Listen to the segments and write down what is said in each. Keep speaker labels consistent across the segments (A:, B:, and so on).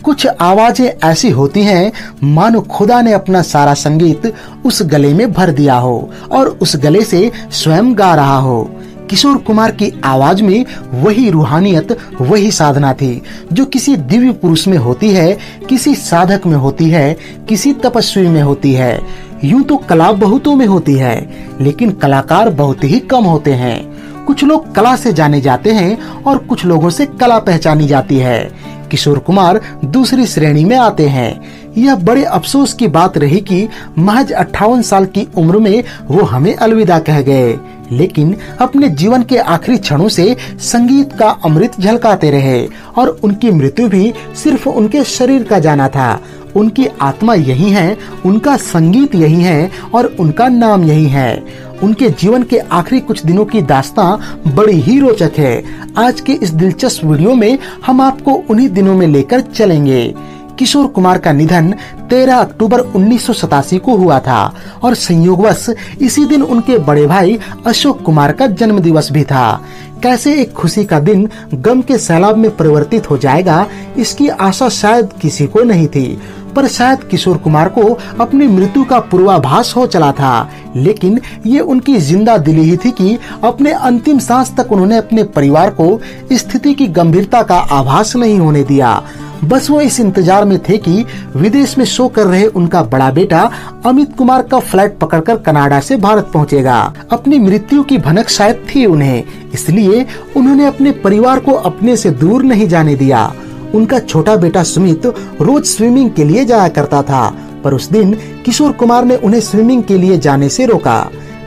A: कुछ आवाजें ऐसी होती हैं मानो खुदा ने अपना सारा संगीत उस गले में भर दिया हो और उस गले से स्वयं गा रहा हो। किशोर कुमार की आवाज में वही रूहानियत, वही साधना थी जो किसी दिव्य पुरुष में होती है, किसी साधक में होती है, किसी तपस्वी में होती है। यूं तो कला बहुतों में होती है, लेकिन कलाकार बहुत ही कम होते हैं। कुछ लोग कला से जाने जाते हैं और कुछ लोगों से कला पहचानी जाती है। किशोर कुमार दूसरी श्रेणी में आते हैं। यह बड़े अफसोस की बात रही कि महज 58 साल की उम्र में वो हमें अलविदा कह गए, लेकिन अपने जीवन के आखिरी क्षणों से संगीत का अमृत झलकाते रहे और उनकी मृत्यु भी सिर्फ उनके शरीर का जाना था। उनकी आत्मा यही है, उनका संगीत यही है और उनका नाम यही है। उनके जीवन के आखिरी कुछ दिनों की दास्तां बड़ी ही रोचक है। आज के इस दिलचस्प वीडियो में हम आपको उन्हीं दिनों में लेकर चलेंगे। किशोर कुमार का निधन 13 अक्टूबर 1987 को हुआ था और संयोगवश इसी दिन उनके बड़े भाई अशोक कुमार का जन्म दिवस भी था। कैसे एक खुशी का दिन गम के सैलाब में परिवर्तित हो जाएगा, इसकी आशा शायद किसी को नहीं थी, पर शायद किशोर कुमार को अपनी मृत्यु का पूर्वाभास हो चला था। लेकिन ये उनकी जिंदा दिली ही थी कि अपने अंतिम सांस तक उन्होंने अपने परिवार को स्थिति की गंभीरता का आभास नहीं होने दिया। बस वो इस इंतजार में थे कि विदेश में शो कर रहे उनका बड़ा बेटा अमित कुमार का फ्लाइट पकड़कर कनाडा से भारत पहुंचेगा। अपनी मृत्यु की भनक शायद थी उन्हें, इसलिए उन्होंने अपने परिवार को अपने से दूर नहीं जाने दिया। उनका छोटा बेटा सुमित रोज स्विमिंग के लिए जाया करता था, पर उस दिन किशोर कुमार ने उन्हें स्विमिंग के लिए जाने से रोका।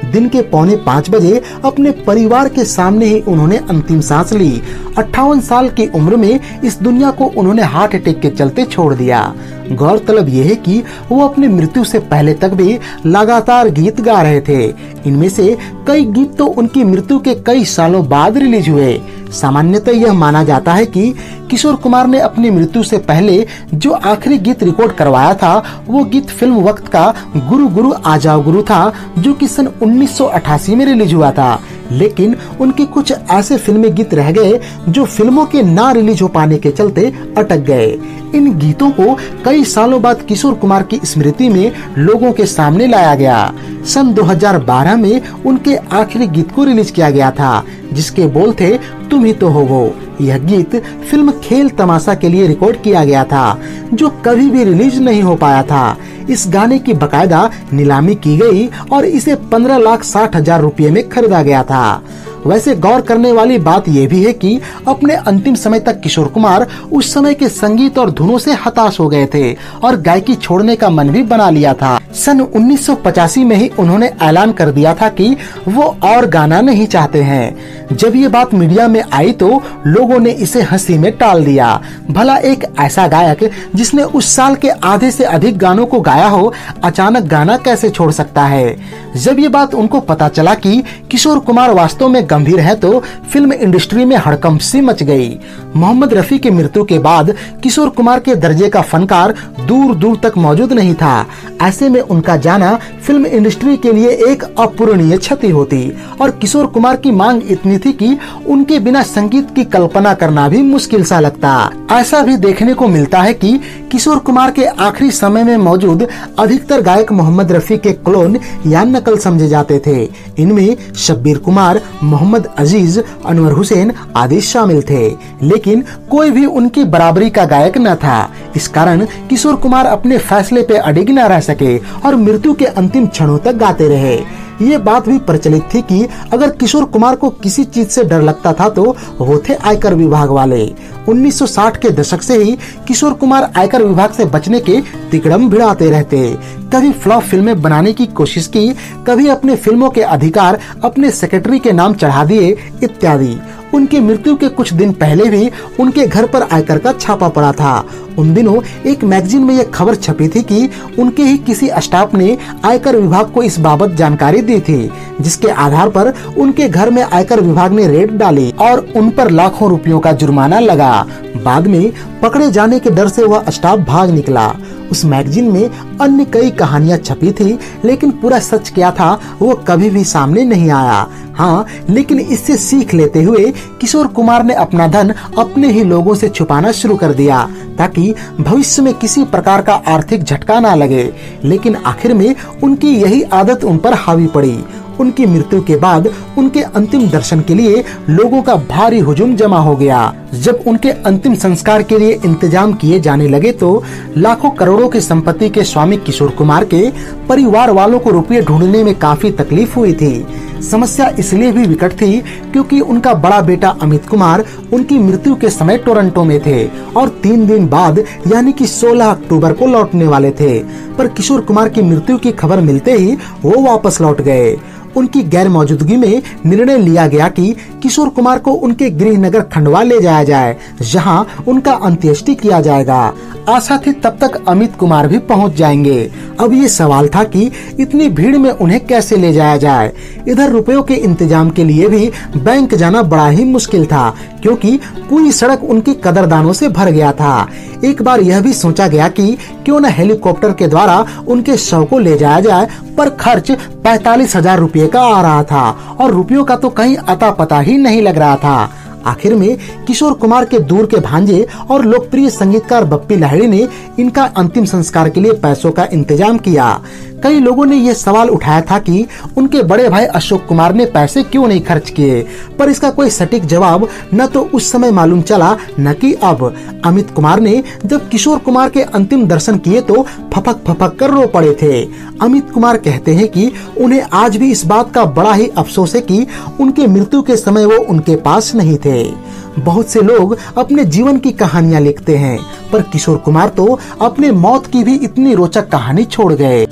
A: दिन के 4:45 बजे अपने परिवार के सामने ही उन्होंने अंतिम सांस ली। 58 साल की उम्र में इस दुनिया को उन्होंने हार्ट अटैक के चलते छोड़ दिया। गौरतलब यह है कि वो अपनी मृत्यु से पहले तक भी लगातार गीत गा रहे थे। इनमें से कई गीत तो उनकी मृत्यु के कई सालों बाद रिलीज हुए। सामान्यतः यह माना जाता है कि किशोर कुमार ने अपनी मृत्यु से पहले जो आखिरी गीत रिकॉर्ड करवाया था वो गीत फिल्म वक्त का गुरु गुरु आ जाओ गुरु था, जो कि सन 1988 में रिलीज हुआ था। लेकिन उनके कुछ ऐसे फिल्मी गीत रह गए जो फिल्मों के ना रिलीज हो पाने के चलते अटक गए। इन गीतों को कई सालों बाद किशोर कुमार की स्मृति में लोगों के सामने लाया गया। सन 2012 में उनके आखिरी गीत को रिलीज किया गया था, जिसके बोल थे तुम ही तो हो वो। यह गीत फिल्म खेल तमाशा के लिए रिकॉर्ड किया गया था, जो कभी भी रिलीज नहीं हो पाया था। इस गाने की बकायदा नीलामी की गई और इसे 15,60,000 रुपये में खरीदा गया था। वैसे गौर करने वाली बात यह भी है कि अपने अंतिम समय तक किशोर कुमार उस समय के संगीत और धुनों से हताश हो गए थे और गायकी छोड़ने का मन भी बना लिया था। सन 1985 में ही उन्होंने ऐलान कर दिया था कि वो और गाना नहीं चाहते हैं। जब ये बात मीडिया में आई तो लोगों ने इसे हंसी में टाल दिया। भला एक ऐसा गायक जिसने उस साल के आधे से अधिक गानों को गाया हो, अचानक गाना कैसे छोड़ सकता है। जब ये बात उनको पता चला कि किशोर कुमार वास्तव में गंभीर है तो फिल्म इंडस्ट्री में हड़कंप सी मच गई। मोहम्मद रफी की मृत्यु के बाद किशोर कुमार के दर्जे का फनकार दूर दूर तक मौजूद नहीं था। ऐसे में उनका जाना फिल्म इंडस्ट्री के लिए एक अपूरणीय क्षति होती और किशोर कुमार की मांग इतनी थी कि उनके बिना संगीत की कल्पना करना भी मुश्किल सा लगता। ऐसा भी देखने को मिलता है कि किशोर कुमार के आखिरी समय में मौजूद अधिकतर गायक मोहम्मद रफी के क्लोन या नकल समझे जाते थे। इनमें शब्बीर कुमार, मोहम्मद अजीज, अनवर हुसैन आदि शामिल थे, लेकिन कोई भी उनकी बराबरी का गायक न था। इस कारण किशोर कुमार अपने फैसले पे अडिग न रह सके और मृत्यु के अंतिम क्षणों तक गाते रहे। ये बात भी प्रचलित थी कि अगर किशोर कुमार को किसी चीज से डर लगता था तो वो थे आयकर विभाग वाले। 1960 के दशक से ही किशोर कुमार आयकर विभाग से बचने के तिकड़म भिड़ाते रहते। कभी फ्लॉप फिल्में बनाने की कोशिश की, कभी अपने फिल्मों के अधिकार अपने सेक्रेटरी के नाम चढ़ा दिए इत्यादि। उनकी मृत्यु के कुछ दिन पहले भी उनके घर पर आयकर का छापा पड़ा था। उन दिनों एक मैगजीन में यह खबर छपी थी कि उनके ही किसी स्टाफ ने आयकर विभाग को इस बाबत जानकारी दी थी, जिसके आधार पर उनके घर में आयकर विभाग ने रेड डाली और उन पर लाखों रुपयों का जुर्माना लगा। बाद में पकड़े जाने के डर से वह स्टाफ भाग निकला। उस मैगजीन में अन्य कई कहानियां छपी थी, लेकिन पूरा सच क्या था वो कभी भी सामने नहीं आया। हाँ, लेकिन इससे सीख लेते हुए किशोर कुमार ने अपना धन अपने ही लोगों से छुपाना शुरू कर दिया ताकि भविष्य में किसी प्रकार का आर्थिक झटका ना लगे। लेकिन आखिर में उनकी यही आदत उन पर हावी पड़ी। उनकी मृत्यु के बाद उनके अंतिम दर्शन के लिए लोगों का भारी हुजूम जमा हो गया। जब उनके अंतिम संस्कार के लिए इंतजाम किए जाने लगे तो लाखों करोड़ों की संपत्ति के स्वामी किशोर कुमार के परिवार वालों को रुपये ढूंढने में काफी तकलीफ हुई थी। समस्या इसलिए भी विकट थी क्योंकि उनका बड़ा बेटा अमित कुमार उनकी मृत्यु के समय टोरंटो में थे और 3 दिन बाद यानी कि 16 अक्टूबर को लौटने वाले थे। पर किशोर कुमार की मृत्यु की खबर मिलते ही वो वापस लौट गए। उनकी गैर मौजूदगी में निर्णय लिया गया कि किशोर कुमार को उनके गृह नगर खंडवा ले जाया जाए, जहां उनका अंत्येष्टि किया जाएगा। आशा थी तब तक अमित कुमार भी पहुंच जाएंगे। अब ये सवाल था कि इतनी भीड़ में उन्हें कैसे ले जाया जाए। इधर रुपयों के इंतजाम के लिए भी बैंक जाना बड़ा ही मुश्किल था क्योंकि पूरी सड़क उनके कदरदानों से भर गया था। एक बार यह भी सोचा गया कि क्यों न हेलीकॉप्टर के द्वारा उनके शव को ले जाया जाए, पर खर्च 45,000 रुपये का आ रहा था और रुपयों का तो कहीं अता पता ही नहीं लग रहा था। आखिर में किशोर कुमार के दूर के भांजे और लोकप्रिय संगीतकार बप्पी लाहिड़ी ने इनका अंतिम संस्कार के लिए पैसों का इंतजाम किया। कई लोगों ने यह सवाल उठाया था कि उनके बड़े भाई अशोक कुमार ने पैसे क्यों नहीं खर्च किए, पर इसका कोई सटीक जवाब न तो उस समय मालूम चला न कि अब। अमित कुमार ने जब किशोर कुमार के अंतिम दर्शन किए तो फपक फपक कर रो पड़े थे। अमित कुमार कहते हैं कि उन्हें आज भी इस बात का बड़ा ही अफसोस है कि उनके मृत्यु के समय वो उनके पास नहीं थे। बहुत से लोग अपने जीवन की कहानियां लिखते हैं, पर किशोर कुमार तो अपने मौत की भी इतनी रोचक कहानी छोड़ गए।